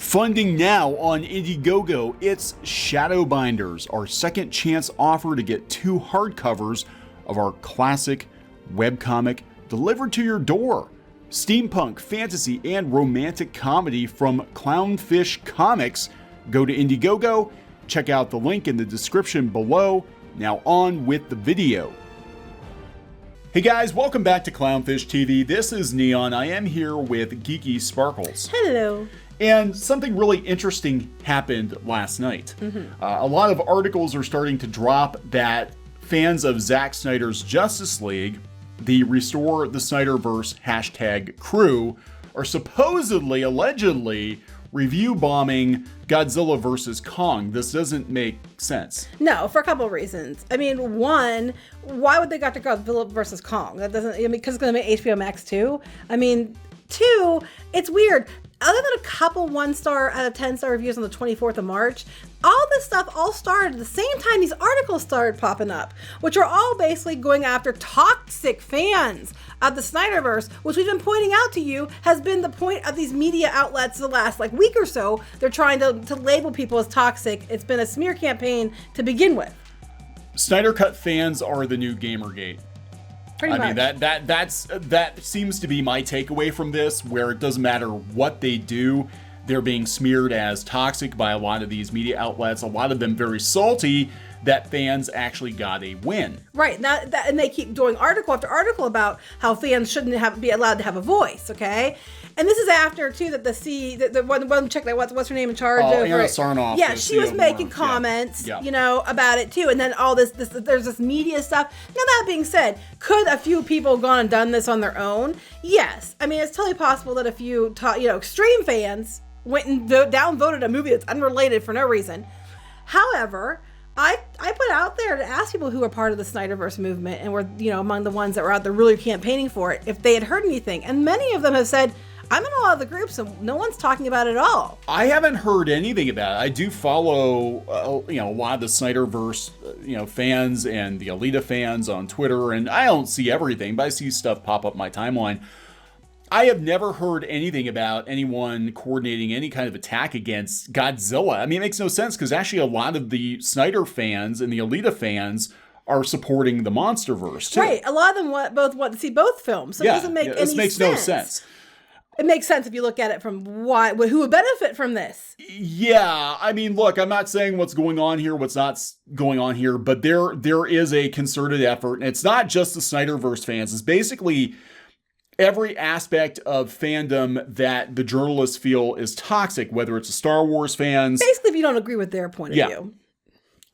Funding now on Indiegogo, it's Shadowbinders, our second chance offer to get 2 hardcovers of our classic webcomic delivered to your door. Steampunk, fantasy, and romantic comedy from Clownfish Comics. Go to Indiegogo, check out the link in the description below. Now on with the video. Hey guys, welcome back to Clownfish TV. This is Kneon. I am here with Geeky Sparkles. Hello. And something really interesting happened last night. A lot of articles are starting to drop that fans of Zack Snyder's Justice League, the Restore the Snyderverse hashtag crew, are supposedly, allegedly, review bombing Godzilla vs. Kong. This doesn't make sense. No, for a couple of reasons. I mean, one, why would they got to Godzilla vs. Kong? That doesn't, I mean, because it's going to make HBO Max too. I mean, two, it's weird. Other than a couple 1-star out of 10-star reviews on the 24th of March, all this stuff all started at the same time these articles started popping up, which are all basically going after toxic fans of the Snyderverse, which we've been pointing out to you has been the point of these media outlets the last week or so. They're trying to label people as toxic. It's been a smear campaign to begin with. Snyder Cut fans are the new Gamergate. Pretty much. I mean, that seems to be my takeaway from this, where it doesn't matter what they do, they're being smeared as toxic by a lot of these media outlets, a lot of them very salty that fans actually got a win. Right, and they keep doing article after article about how fans shouldn't be allowed to have a voice, okay? And this is after, too, that the one check that what's her name in charge of Anna Sarnoff. Yeah, she was making comments, you know, about it, too. And then all this there's this media stuff. Now, that being said, could a few people have gone and done this on their own? Yes. I mean, it's totally possible that a few, extreme fans went and downvoted a movie that's unrelated for no reason. However, I put out there to ask people who are part of the Snyderverse movement and were, among the ones that were out there really campaigning for it, if they had heard anything. And many of them have said, I'm in a lot of the groups and no one's talking about it at all. I haven't heard anything about it. I do follow, a lot of the Snyderverse, fans and the Alita fans on Twitter, and I don't see everything, but I see stuff pop up my timeline. I have never heard anything about anyone coordinating any kind of attack against Godzilla. I mean, it makes no sense because actually a lot of the Snyder fans and the Alita fans are supporting the Monsterverse too. Right. A lot of them want to see both films. So it doesn't make any sense. This makes no sense. It makes sense if you look at it from who would benefit from this. Yeah, I mean, look, I'm not saying what's going on here, what's not going on here, but there is a concerted effort, and it's not just the Snyderverse fans. It's basically every aspect of fandom that the journalists feel is toxic, whether it's the Star Wars fans. Basically, if you don't agree with their point of view.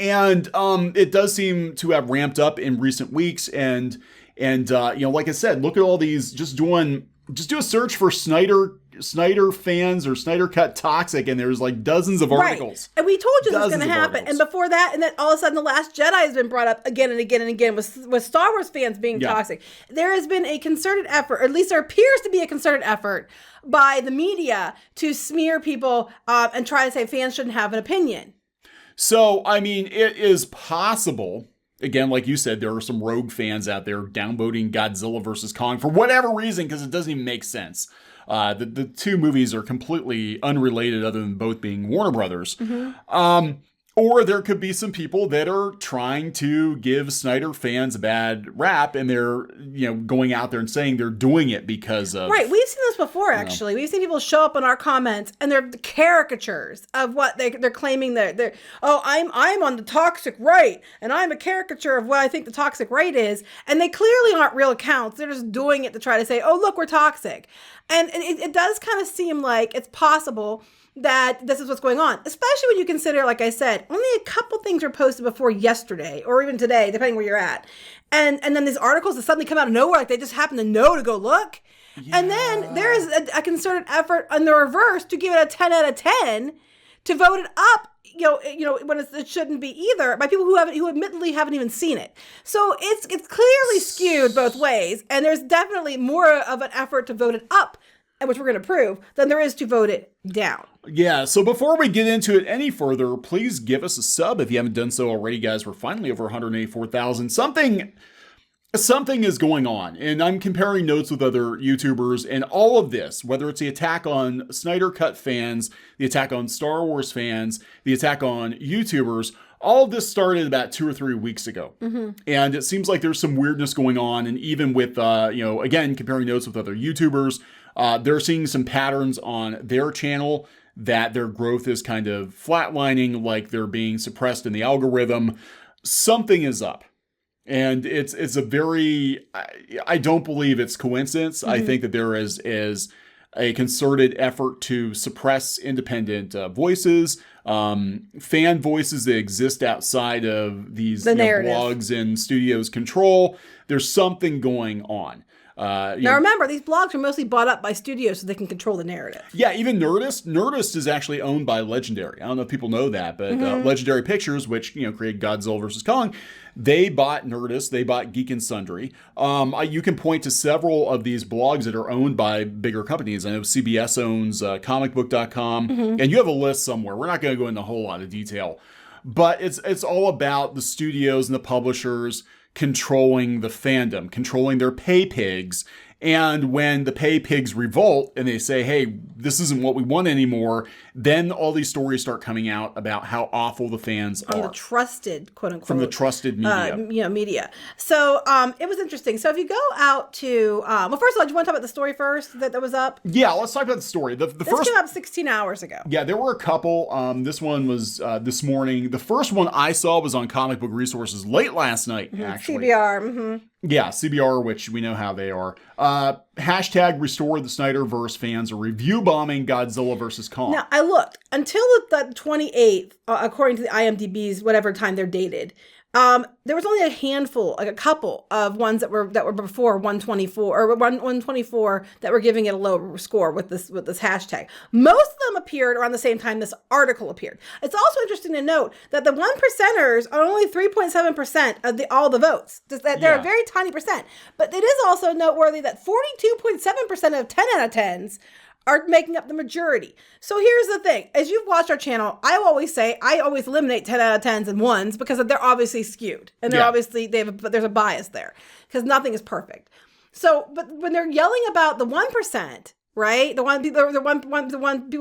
And it does seem to have ramped up in recent weeks, and like I said, look at all these. Just do a search for Snyder fans or Snyder Cut toxic, and there's like dozens of articles. And we told you this was going to happen. Articles. And before that, and then all of a sudden, The Last Jedi has been brought up again and again and again with Star Wars fans being toxic. There has been a concerted effort, or at least there appears to be a concerted effort by the media to smear people and try to say fans shouldn't have an opinion. So, I mean, it is possible. Again, like you said, there are some rogue fans out there downvoting Godzilla vs. Kong for whatever reason, because it doesn't even make sense. The two movies are completely unrelated other than both being Warner Brothers. Or there could be some people that are trying to give Snyder fans a bad rap, and they're, going out there and saying they're doing it because of... Right, we've seen this before, actually. We've seen people show up in our comments, and they're caricatures of what they're claiming they're I'm on the toxic right, and I'm a caricature of what I think the toxic right is, and they clearly aren't real accounts. They're just doing it to try to say, oh, look, we're toxic. And it does kind of seem like it's possible that this is what's going on, especially when you consider, like I said, only a couple things were posted before yesterday or even today, depending where you're at. And then these articles that suddenly come out of nowhere, like they just happen to know to go look. Yeah. And then there is a concerted effort on the reverse to give it a 10 out of 10 to vote it up, when it shouldn't be either, by people who admittedly haven't even seen it. So it's clearly skewed both ways, and there's definitely more of an effort to vote it up, which we're going to prove, than there is to vote it down. Yeah, so before we get into it any further, please give us a sub if you haven't done so already, guys. We're finally over 184,000. Something Something is going on, and I'm comparing notes with other YouTubers, and all of this, whether it's the attack on Snyder Cut fans, the attack on Star Wars fans, the attack on YouTubers, all of this started about 2 or 3 weeks ago. And it seems like there's some weirdness going on, and even with, again, comparing notes with other YouTubers, they're seeing some patterns on their channel that their growth is kind of flatlining, like they're being suppressed in the algorithm. Something is up. And it's a very, I don't believe it's coincidence. I think that there is a concerted effort to suppress independent voices, fan voices that exist outside of these blogs and studios' control. There's something going on. Now remember, these blogs are mostly bought up by studios so they can control the narrative. Yeah, even Nerdist. Nerdist is actually owned by Legendary. I don't know if people know that, but Legendary Pictures, which created Godzilla vs. Kong, they bought Nerdist. They bought Geek and Sundry. You can point to several of these blogs that are owned by bigger companies. I know CBS owns comicbook.com, and you have a list somewhere. We're not going to go into a whole lot of detail, but it's all about the studios and the publishers controlling the fandom, controlling their pay pigs. And when the pay pigs revolt and they say, hey, this isn't what we want anymore, then all these stories start coming out about how awful the fans are. From the trusted, quote unquote. From the trusted media. Media. So it was interesting. So if you go out to, well, first of all, do you want to talk about the story first that was up? Yeah, let's talk about the story. This first came up 16 hours ago. Yeah, there were a couple. This one was this morning. The first one I saw was on Comic Book Resources late last night, actually. CBR. Yeah, CBR, which we know how they are. Hashtag restore the Snyderverse fans are review bombing Godzilla vs. Kong. Now, I looked until the 28th, according to the IMDb's, whatever time they're dated. There was only a handful, like a couple of ones that were before 124 or 124 that were giving it a low score with this hashtag. Most of them appeared around the same time this article appeared. It's also interesting to note that the 1%ers are only 3.7% of all the votes. They're a very tiny percent. But it is also noteworthy that 42.7% of 10 out of 10s are making up the majority. So here's the thing. As you've watched our channel, I always eliminate 10 out of 10s and 1s because they're obviously skewed. And they're obviously, there's a bias there because nothing is perfect. So, but when they're yelling about the 1%, right? The one people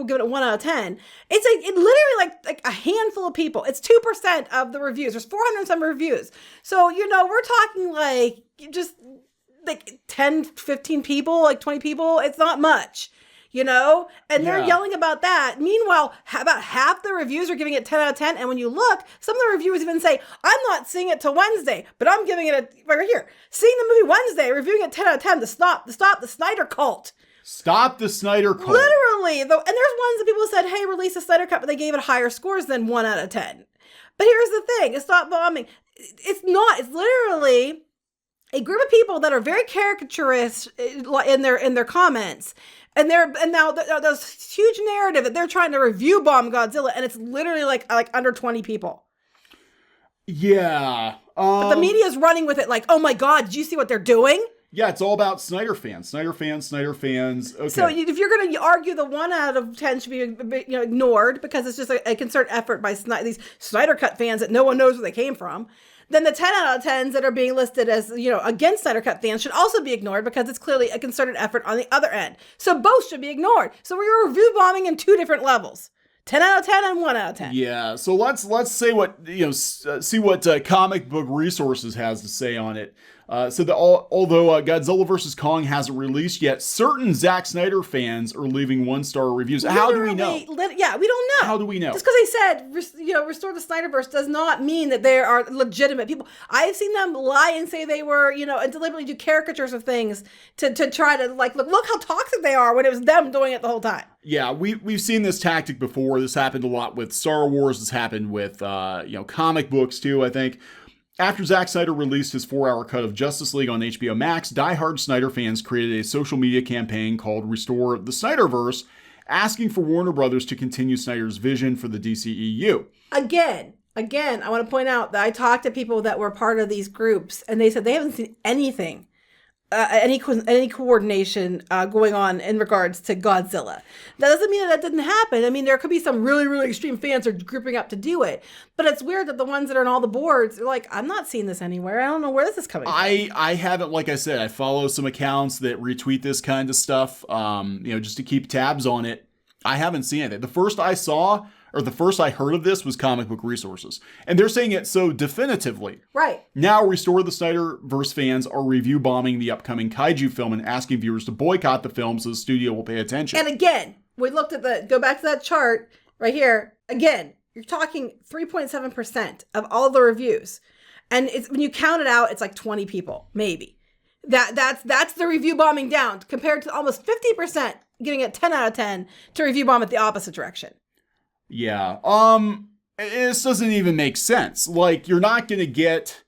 give it a 1 out of 10. It literally like a handful of people. It's 2% of the reviews. There's 400 and some reviews. So, we're talking like just like 10, 15 people, like 20 people. It's not much. And they're yelling about that. Meanwhile, about half the reviews are giving it 10 out of 10. And when you look, some of the reviewers even say, I'm not seeing it till Wednesday, but I'm giving it right here. Seeing the movie Wednesday, reviewing it 10 out of 10 to stop the Snyder cult. Stop the Snyder Cut. Literally. And there's ones that people said, hey, release the Snyder Cut, but they gave it higher scores than 1 out of 10. But here's the thing. It's not bombing. It's not. It's literally a group of people that are very caricaturist in their comments. And now there's huge narrative that they're trying to review bomb Godzilla, and it's literally like under 20 people. Yeah. But the media is running with it like, oh my God, did you see what they're doing? Yeah, it's all about Snyder fans. Okay. So if you're going to argue the 1 out of 10 should be ignored because it's just a concerted effort by these Snyder Cut fans that no one knows where they came from, then the 10 out of 10s that are being listed as, against Snyder Cut fans should also be ignored because it's clearly a concerted effort on the other end. So both should be ignored. So we're review bombing in 2 different levels. 10 out of 10 and 1 out of 10. Yeah. So let's say what, see what Comic Book Resources has to say on it. Although Godzilla vs. Kong hasn't released yet, certain Zack Snyder fans are leaving 1-star reviews. How do we know? We don't know. How do we know? Just because they said, restore the Snyderverse does not mean that they are legitimate people. I've seen them lie and say they were, and deliberately do caricatures of things to try to look how toxic they are when it was them doing it the whole time. Yeah, we've seen this tactic before. This happened a lot with Star Wars. This happened with, comic books too, I think. After Zack Snyder released his 4-hour cut of Justice League on HBO Max, diehard Snyder fans created a social media campaign called Restore the Snyderverse, asking for Warner Brothers to continue Snyder's vision for the DCEU. Again, I want to point out that I talked to people that were part of these groups, and they said they haven't seen anything any coordination going on in regards to Godzilla. That doesn't mean that didn't happen. I mean, there could be some really, really extreme fans are grouping up to do it. But it's weird that the ones that are on all the boards are like, I'm not seeing this anywhere. I don't know where this is coming from. I haven't, like I said, I follow some accounts that retweet this kind of stuff, just to keep tabs on it. I haven't seen it. The first I heard of this was Comic Book Resources. And they're saying it so definitively. Right. Now, Restore the Snyderverse fans are review bombing the upcoming kaiju film and asking viewers to boycott the film so the studio will pay attention. And again, we looked at go back to that chart right here. Again, you're talking 3.7% of all the reviews. And it's when you count it out, it's like 20 people, maybe. That's the review bombing down compared to almost 50% getting it 10 out of 10 to review bomb at the opposite direction. Yeah. This doesn't even make sense. Like, you're not going to get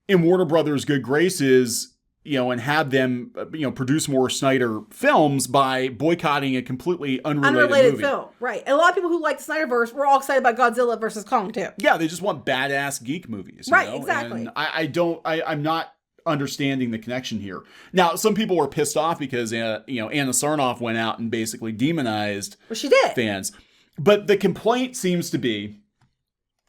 in Warner Brothers' good graces, and have them, produce more Snyder films by boycotting a completely unrelated movie. Film. Right. And a lot of people who like the Snyderverse were all excited about Godzilla versus Kong too. Yeah. They just want badass geek movies. Right. Exactly. And I'm not understanding the connection here. Now, some people were pissed off because, Anna Sarnoff went out and basically demonized she did. Fans. But the complaint seems to be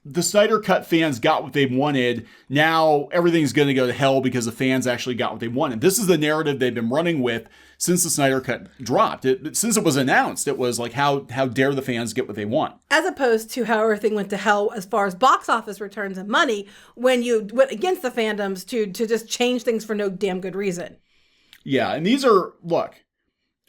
the Snyder Cut fans got what they wanted. Now everything's going to go to hell because the fans actually got what they wanted. This is the narrative they've been running with since the Snyder Cut dropped. Since it was announced, it was like, how dare the fans get what they want? As opposed to how everything went to hell as far as box office returns and money when you went against the fandoms to just change things for no damn good reason. Yeah, and these are, look,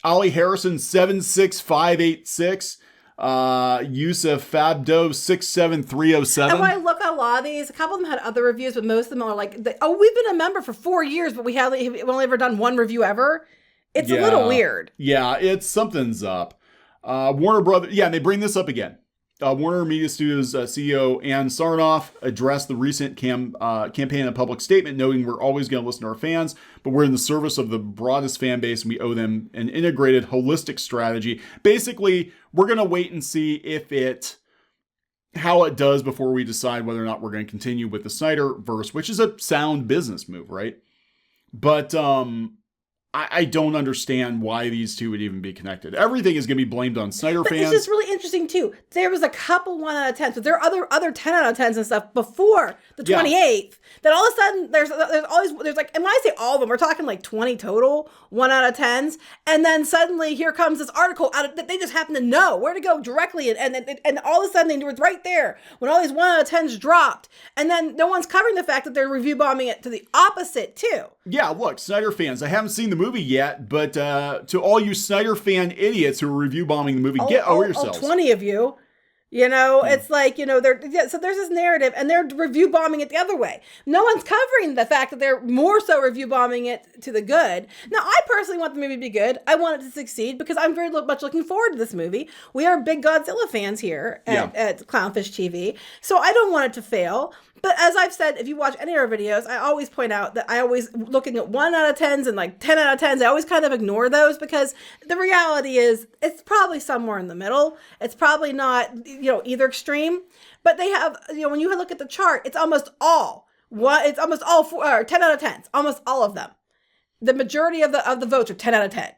Ollie Harrison 76586. Yusuf Fabdo 67307. And when I look at a lot of these, a couple of them had other reviews, but most of them are like, we've been a member for 4 years, but we've only ever done one review ever. It's a little weird. Yeah, something's up. Warner Brothers, and they bring this up again. Warner Media Studios CEO Ann Sarnoff addressed the recent campaign in a public statement, noting we're always going to listen to our fans, but we're in the service of the broadest fan base and we owe them an integrated, holistic strategy. Basically, we're going to wait and see how it does before we decide whether or not we're going to continue with the Snyderverse, which is a sound business move, right? But I don't understand why these two would even be connected. Everything is going to be blamed on Snyder fans. It's just really interesting, too. There was a couple 1 out of 10s, but there are other 10 out of 10s and stuff before the 28th. That all of a sudden, there's like, and when I say all of them, we're talking like 20 total 1 out of 10s. And then suddenly here comes this article that they just happen to know where to go directly. And all of a sudden, they were right there when all these 1 out of 10s dropped. And then no one's covering the fact that they're review bombing it to the opposite, too. Yeah, look, Snyder fans, I haven't seen the movie yet, but to all you Snyder fan idiots who are review bombing the movie, get over yourselves. 20 of you. It's like, so there's this narrative and they're review bombing it the other way. No one's covering the fact that they're more so review bombing it to the good. Now, I personally want the movie to be good. I want it to succeed because I'm very much looking forward to this movie. We are big Godzilla fans here at Clownfish TV. So I don't want it to fail. But as I've said, if you watch any of our videos, I always point out that I always, looking at 1 out of 10s and like 10 out of 10s, I always kind of ignore those because the reality is it's probably somewhere in the middle. It's probably not, either extreme. But they have, when you look at the chart, it's almost all 10 out of 10s, almost all of them. The majority of the votes are 10 out of 10.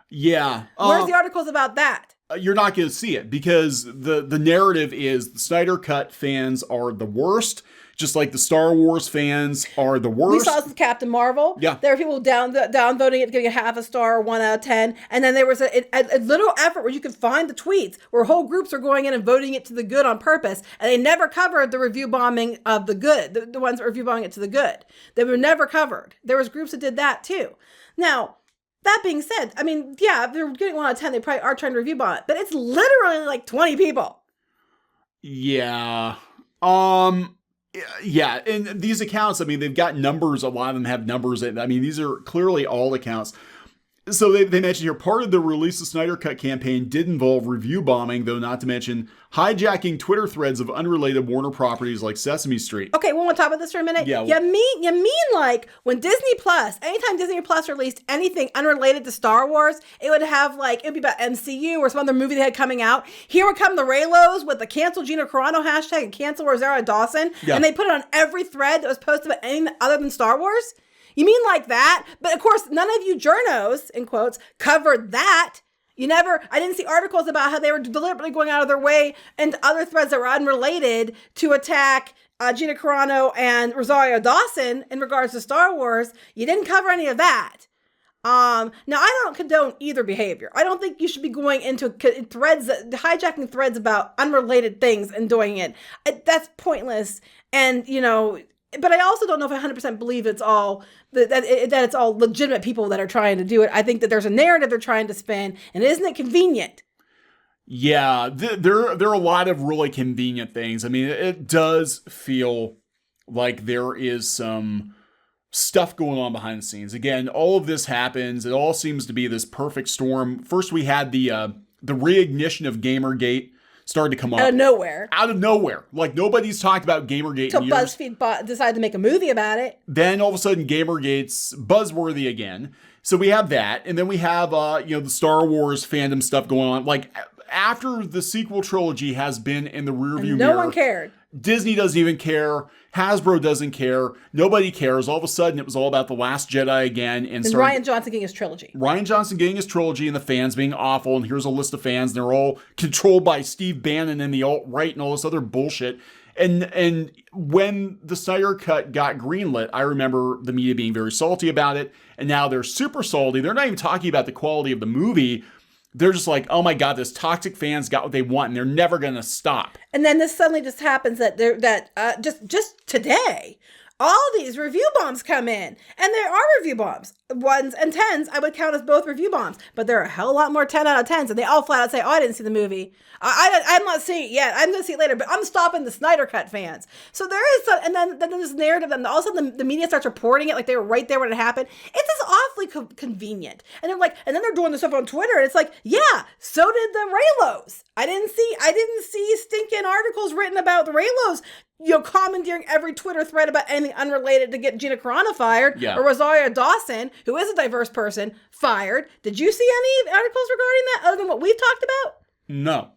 Yeah. Where's the articles about that? You're not going to see it because the narrative is the Snyder Cut fans are the worst. Just like the Star Wars fans are the worst. We saw this with Captain Marvel. Yeah. There were people down voting it, giving it half a star, 1 out of 10. And then there was a little effort where you could find the tweets where whole groups are going in and voting it to the good on purpose. And they never covered the review bombing of the good, the ones that were review bombing it to the good. They were never covered. There was groups that did that too. Now, that being said, I mean, yeah, if they're getting 1 out of 10, they probably are trying to review bomb it. But it's literally like 20 people. Yeah. Yeah, and these accounts, I mean, they've got numbers. A lot of them have numbers. I mean, these are clearly all accounts. So they mentioned here, part of the Release the Snyder Cut campaign did involve review bombing, though not to mention hijacking Twitter threads of unrelated Warner properties like Sesame Street. Okay, we want to talk about this for a minute? Yeah. You mean like when Disney Plus, anytime Disney Plus released anything unrelated to Star Wars, it would have like, it would be about MCU or some other movie they had coming out. Here would come the Raylos with the cancel Gina Carano hashtag and cancel Rosario Dawson. Yeah. And they put it on every thread that was posted about anything other than Star Wars. You mean like that? But of course, none of you journos, in quotes, covered that. I didn't see articles about how they were deliberately going out of their way and other threads that were unrelated to attack Gina Carano and Rosario Dawson in regards to Star Wars. You didn't cover any of that. Now I don't condone either behavior. I don't think you should be going into threads, hijacking threads about unrelated things and doing it. That's pointless. And, but I also don't know if I 100% believe it's all that it's all legitimate people that are trying to do it. I think that there's a narrative they're trying to spin, and isn't it convenient? Yeah, there are a lot of really convenient things. I mean, it does feel like there is some stuff going on behind the scenes. Again, all of this happens. It all seems to be this perfect storm. First, we had the reignition of Gamergate started to come up. Out of nowhere. Like, nobody's talked about Gamergate in years. Until BuzzFeed decided to make a movie about it. Then, all of a sudden, Gamergate's buzzworthy again. So we have that. And then we have, the Star Wars fandom stuff going on. Like, after the sequel trilogy has been in the rearview mirror. No one cared. Disney doesn't even care. Hasbro doesn't care. Nobody cares. All of a sudden, it was all about The Last Jedi again. And Rian Johnson getting his trilogy. Rian Johnson getting his trilogy and the fans being awful. And here's a list of fans. And they're all controlled by Steve Bannon and the alt-right and all this other bullshit. And when the Snyder Cut got greenlit, I remember the media being very salty about it. And now they're super salty. They're not even talking about the quality of the movie. They're just like, oh my God, this toxic fans got what they want, and they're never going to stop. And then this suddenly just happens that just today, all these review bombs come in. And there are review bombs. 1s and 10s, I would count as both review bombs. But there are a hell lot more 10 out of 10s. And they all flat out say, oh, I didn't see the movie. I'm not seeing it yet. I'm going to see it later. But I'm stopping the Snyder Cut fans. So there is and then this narrative. And all of a sudden the media starts reporting it like they were right there when it happened. It's just awfully convenient. And they're like, and then they're doing this stuff on Twitter. And it's like, yeah, so did the Reylos. I didn't see stinking articles written about the Reylos, commandeering every Twitter thread about anything unrelated to get Gina Carano fired, or Rosario Dawson, who is a diverse person, fired. Did you see any articles regarding that other than what we've talked about? No.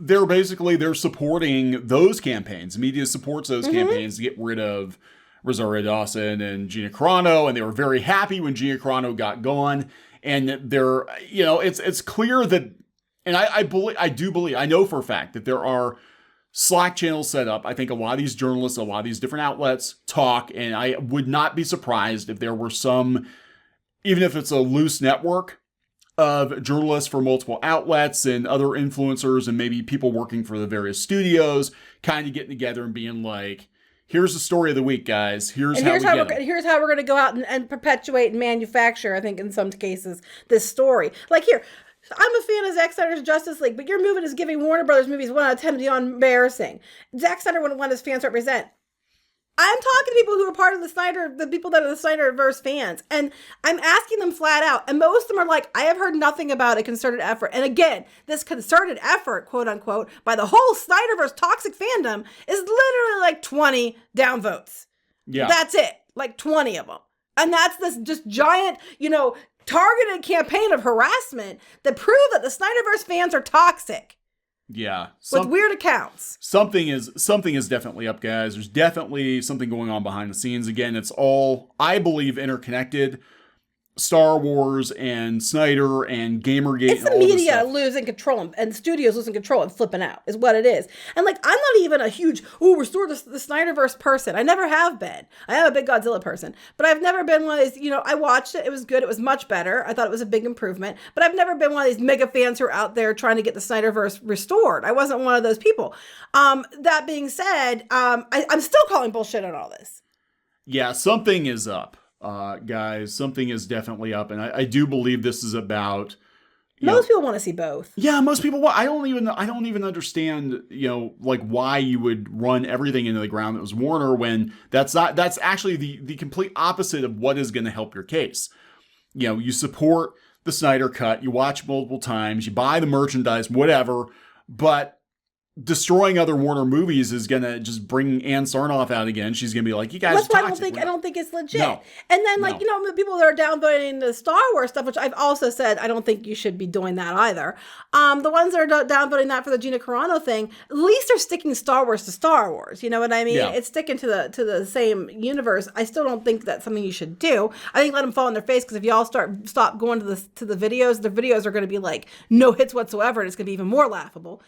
They're supporting those campaigns. Media supports those campaigns to get rid of Rosario Dawson and Gina Carano, and they were very happy when Gina Carano got gone. And they're, it's clear that, and I know for a fact that there are Slack channels set up. I think a lot of these journalists, a lot of these different outlets talk, and I would not be surprised if there were some, even if it's a loose network of journalists for multiple outlets and other influencers and maybe people working for the various studios kind of getting together and being like, here's the story of the week, guys. Here's how we're going to go out and perpetuate and manufacture, I think in some cases, this story. Like here, I'm a fan of Zack Snyder's Justice League, but your movie is giving Warner Brothers movies 1 out of 10 beyond embarrassing. Zack Snyder wouldn't want his fans to represent. I'm talking to people who are part of the people that are the Snyderverse fans, and I'm asking them flat out, and most of them are like, I have heard nothing about a concerted effort. And again, this concerted effort, quote unquote, by the whole Snyderverse toxic fandom is literally like 20 downvotes. Yeah. That's it. Like 20 of them. And that's this just giant, targeted campaign of harassment that prove that the Snyderverse fans are toxic. Yeah. With weird accounts. Something is definitely up, guys. There's definitely something going on behind the scenes. Again, it's all, I believe, interconnected. Star Wars and Snyder and Gamergate. It's the media losing control and studios losing control and flipping out is what it is. And like, I'm not even a huge, restore the Snyderverse person. I never have been. I am a big Godzilla person, but I've never been one of these, I watched it. It was good. It was much better. I thought it was a big improvement, but I've never been one of these mega fans who are out there trying to get the Snyderverse restored. I wasn't one of those people. That being said, I'm still calling bullshit on all this. Yeah, something is up. Guys, something is definitely up, and I do believe this is about. Most people want to see both. Yeah, most people want. I don't even understand. Like why you would run everything into the ground that was Warner when that's actually the complete opposite of what is going to help your case. You support the Snyder Cut, you watch multiple times, you buy the merchandise, whatever, but destroying other Warner movies is gonna just bring Ann Sarnoff out again. She's gonna be like, "You guys That's are why toxic." I don't think it's legit. No. And then, like, the people that are downvoting the Star Wars stuff, which I've also said I don't think you should be doing that either. The ones that are downvoting that for the Gina Carano thing, at least they're sticking Star Wars to Star Wars. You know what I mean? Yeah. It's sticking to the same universe. I still don't think that's something you should do. I think let them fall on their face, because if y'all stop going to the videos are going to be like no hits whatsoever, and it's going to be even more laughable.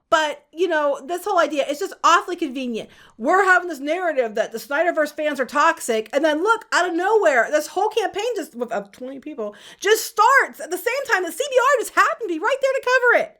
But, this whole idea, it's just awfully convenient. We're having this narrative that the Snyderverse fans are toxic, and then look, out of nowhere, this whole campaign of 20 people just starts at the same time that CBR just happened to be right there to cover it.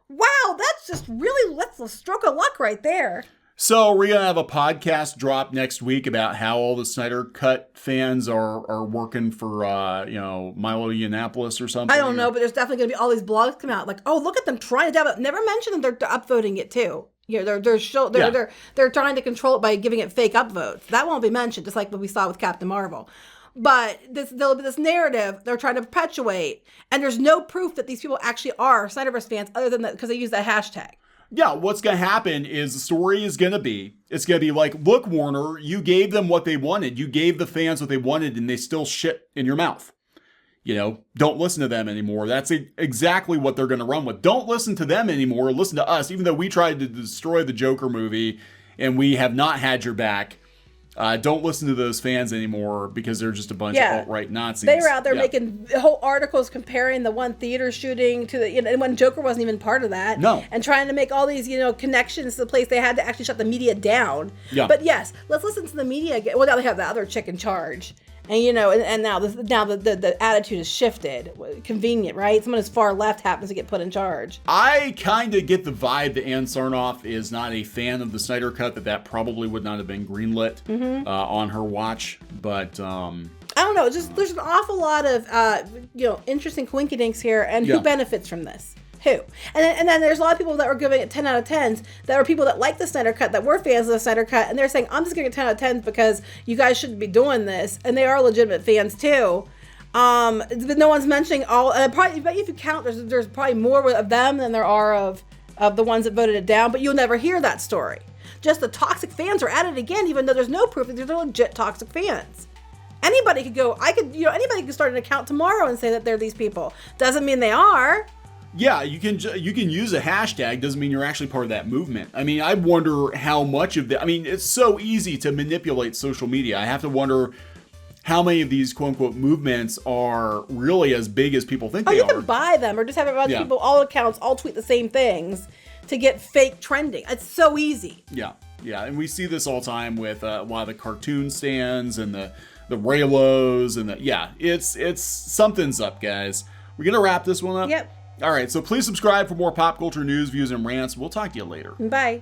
Wow, that's just really, that's a stroke of luck right there. So we're going to have a podcast drop next week about how all the Snyder Cut fans are working for, Milo Yiannopoulos or something. I don't know, but there's definitely going to be all these blogs come out like, oh, look at them trying to downvote. Never mention them. They're upvoting it too. They're trying to control it by giving it fake upvotes. That won't be mentioned, just like what we saw with Captain Marvel. But there'll be this narrative they're trying to perpetuate, and there's no proof that these people actually are Snyderverse fans other than that because they use that hashtag. Yeah, what's going to happen is the story is going to be, it's going to be like, look, Warner, you gave them what they wanted. You gave the fans what they wanted, and they still shit in your mouth. Don't listen to them anymore. That's exactly what they're going to run with. Don't listen to them anymore. Listen to us. Even though we tried to destroy the Joker movie and we have not had your back, don't listen to those fans anymore because they're just a bunch of alt-right Nazis. They were out there making whole articles comparing the one theater shooting to the, and when Joker wasn't even part of that. No. And trying to make all these, connections to the place they had to actually shut the media down. Yeah. But yes, let's listen to the media again. Well, now they have the other chick in charge. And and now the attitude has shifted. Convenient, right? Someone as far left happens to get put in charge. I kind of get the vibe that Ann Sarnoff is not a fan of the Snyder Cut. That probably would not have been greenlit on her watch. But I don't know. Just there's an awful lot of interesting coinkydinks here, and who benefits from this? Who? And then there's a lot of people that were giving it 10 out of 10s that were people that like the Snyder Cut, that were fans of the Snyder Cut, and they're saying, I'm just giving it 10 out of 10s because you guys shouldn't be doing this. And they are legitimate fans too. But no one's mentioning all, and probably, but if you count, there's probably more of them than there are of the ones that voted it down, but you'll never hear that story. Just the toxic fans are at it again, even though there's no proof that they're legit toxic fans. Anybody could go, anybody could start an account tomorrow and say that they're these people. Doesn't mean they are. Yeah, you can use a hashtag. Doesn't mean you're actually part of that movement. I mean, I wonder how much of it's so easy to manipulate social media. I have to wonder how many of these quote-unquote movements are really as big as people think they are. You can buy them or just have a bunch of people, all accounts, all tweet the same things to get fake trending. It's so easy. Yeah, and we see this all the time with a lot of the cartoon stands and the Raylos and it's something's up, guys. We're gonna wrap this one up. Yep. All right, so please subscribe for more pop culture news, views, and rants. We'll talk to you later. Bye.